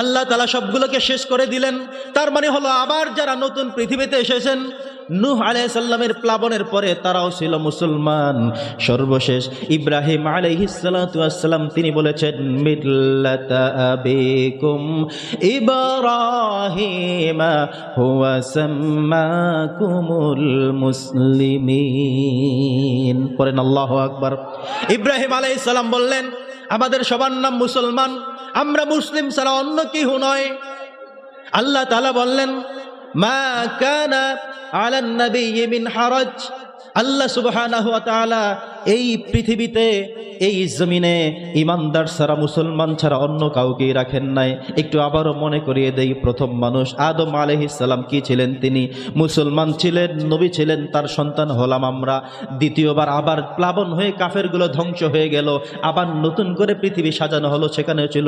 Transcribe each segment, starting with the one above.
আল্লাহ তাআলা সবগুলোকে শেষ করে দিলেন। তার মানে হলো আবার যারা নতুন পৃথিবীতে এসেছেন নূহ আলাইহিস সালামের প্লাবনের পরে তারাও ছিল মুসলমান। সর্বশেষ ইব্রাহিম আলাইহিস সালাতু ওয়াস সালাম তিনি বলেছেন মিল্লাতা আবিকুম ইব্রাহিম হুয়া সাম্মাকুমুল মুসলিমিন। পড়েন আল্লাহু আকবার। ইব্রাহিম আলাইহিস সালাম বললেন আমাদের সবার নাম মুসলমান, আমরা মুসলিম ছাড়া অন্য কেউ নয়। আল্লাহ তাআলা বললেন মা কানা আলান নাবিয়্যি মিন হারাজ। আল্লাহ সুবহানাহু ওয়া তাআলা এই পৃথিবীতে এই জমিনে ইমানদার ছাড়া মুসলমান ছাড়া অন্য কাউকে রাখেন নাই। একটু আবারও মনে করিয়ে দেই, প্রথম মানুষ আদম আলাইহিস সালাম কি ছিলেন? তিনি মুসলমান ছিলেন, নবী ছিলেন, তার সন্তান হলাম আমরা। দ্বিতীয়বার আবার প্লাবন হয়ে কাফেরগুলো ধ্বংস হয়ে গেল, আবার নতুন করে পৃথিবী সাজানো হলো, সেখানে ছিল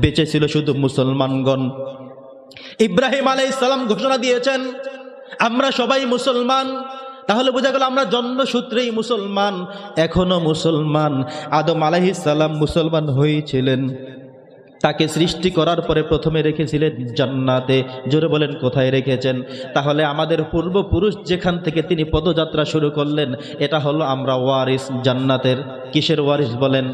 বেঁচে ছিল শুধু মুসলমানগণ। ইব্রাহিম আলাইহিস সালাম ঘোষণা দিয়েছেন আমরা সবাই মুসলমান। তাহলে বোঝা গেল আমরা জন্মসূত্রেই মুসলমান, এখনো মুসলমান। আদম আলাইহিস সালাম মুসলমান হয়েছিলেন, তাকে সৃষ্টি করার পরে প্রথমে রেখেছিলেন জান্নাতে। জোরে বলেন কোথায় রেখেছেন? তাহলে আমাদের পূর্বপুরুষ যেখান থেকে তিনি পদযাত্রা শুরু করলেন, এটা হলো আমরা ওয়ারিস জান্নাতের। কিসের ওয়ারিস বলেন?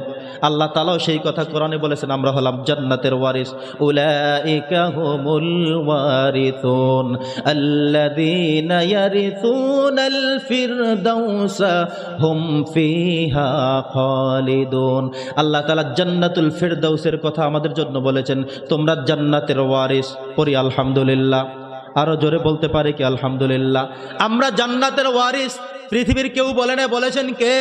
আল্লাহ তাআলাও সেই কথা কোরআনে বলেছেন আমরা হলাম জান্নাতের ওয়ারিস। উলাইকা হুমুল ওয়ারিসুন আল্লাযীনা ইয়ারিসুনাল ফিরদাউসা হুম ফিহা খালিদুন। আল্লাহ তাআলা জান্নাতুল ফিরদাউসের কথা আমাদের জন্য বলেছেন তোমরা জান্নাতের ওয়ারিস। পড়ি আলহামদুলিল্লাহ। আরো জোরে বলতে পারে কি আলহামদুলিল্লাহ? আমরা জান্নাতের ওয়ারিস। পৃথিবীর কেউ বলে না, বলেছেন কে?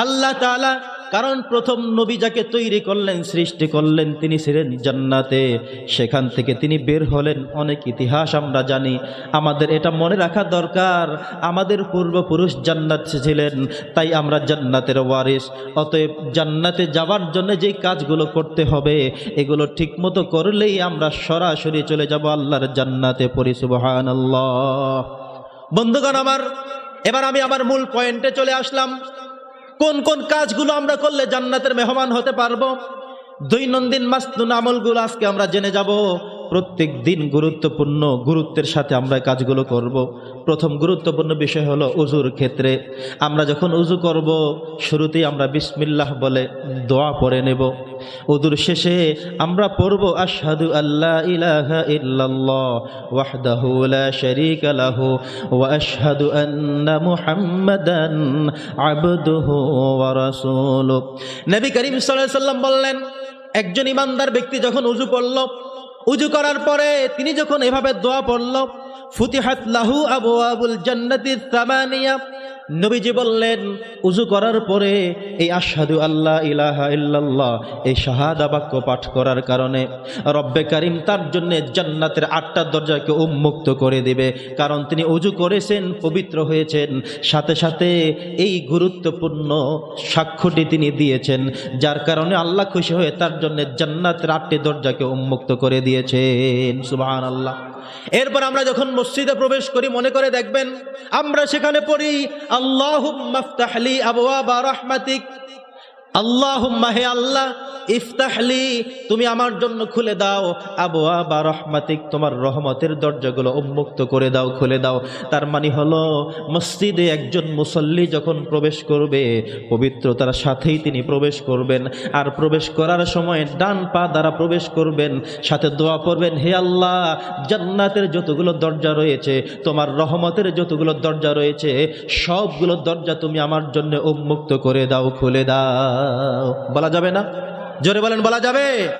আল্লাহ তাআলা। কারণ প্রথম নবী যাকে তৈরি করলেন, সৃষ্টি করলেন, তিনি ছিলেন জান্নাতে, সেখান থেকে তিনি বের হলেন। অনেক ইতিহাস আমরা জানি, আমাদের এটা মনে রাখা দরকার আমাদের পূর্বপুরুষ জান্নাতে ছিলেন, তাই আমরা জান্নাতের ওয়ারিস। অতএব জান্নাতে যাওয়ার জন্য যেই কাজগুলো করতে হবে এগুলো ঠিকমতো করলেই আমরা সরাসরি চলে যাব আল্লাহর জান্নাতে। পড়ি সুবহানাল্লাহ। বন্ধুগণ আমার, এবার আমি আমার মূল পয়েন্টে চলে আসলাম। কোন কোন কাজগুলো আমরা করলে জান্নাতের মেহমান হতে পারবো? দৈনন্দিন মাসনুন আমলগুলো আজকে আমরা জেনে যাব। প্রত্যেক দিন গুরুত্বপূর্ণ, গুরুত্বের সাথে আমরা কাজগুলো করব। প্রথম গুরুত্বপূর্ণ বিষয় হলো উজুর ক্ষেত্রে। আমরা যখন উজু করব শুরুতেই আমরা বিসমিল্লাহ বলে দোয়া পড়ে নেব। উজুর শেষে আমরা পড়ব আশহাদু আল্লা ইলাহা ইল্লাল্লাহ ওয়াহদাহু লা শারীকা লাহু ওয়া আশহাদু আন্না মুহাম্মাদান আবদুহু ওয়া রাসূলুহু। নবী করিম সাল্লাল্লাহু আলাইহি ওয়াসাল্লাম বললেন একজন ইমানদার ব্যক্তি যখন উজু করল, উজু করার পরে তিনি যখন এভাবে দোয়া পড়ল ফুতিহাত লাহু আবওয়াবুল জান্নাতি সামানিয়া। নবীজি বললেন উজু করার পরে এই আশহাদু আল্লা ইলাহা ইল্লাল্লাহ এই শাহাদা বাক্য পাঠ করার কারণে রব্বে কারীম তার জন্য জান্নাতের 8টা দরজাকে উন্মুক্ত করে দিবে। কারণ তিনি উজু করেছেন, পবিত্র হয়েছেন, সাথে সাথে এই গুরুত্বপূর্ণ সাক্ষ্যটি তিনি দিয়েছেন, যার কারণে আল্লাহ খুশি হয়ে তার জন্য জান্নাতের 8টি দরজাকে উন্মুক্ত করে দিয়েছেন। সুবহানাল্লাহ। এরপর আমরা যখন মসজিদে প্রবেশ করি মনে করে দেখবেন আমরা সেখানে পড়ি আল্লাহুম্মা ইফতাহলি আবওয়াবা রাহমাতিক। আল্লাহুম্মা, হে আল্লাহ, ইফতাহলি, তুমি আমার জন্য খুলে দাও আবওয়াবা রাহমাতিক, তোমার রহমতের দরজাগুলো উন্মুক্ত করে দাও, খুলে দাও। তার মানে হলো মসজিদে একজন মুসল্লি যখন প্রবেশ করবে পবিত্রতার সাথেই তিনি প্রবেশ করবেন। আর প্রবেশ করার সময় ডান পা দ্বারা প্রবেশ করবেন, সাথে দোয়া পড়বেন হে আল্লাহ জান্নাতের যতগুলো দরজা রয়েছে, তোমার রহমতের যতগুলো দরজা রয়েছে সবগুলো দরজা তুমি আমার জন্য উন্মুক্ত করে দাও, খুলে দাও। বলা যাবে না? জোরে বলেন, বলা যাবে?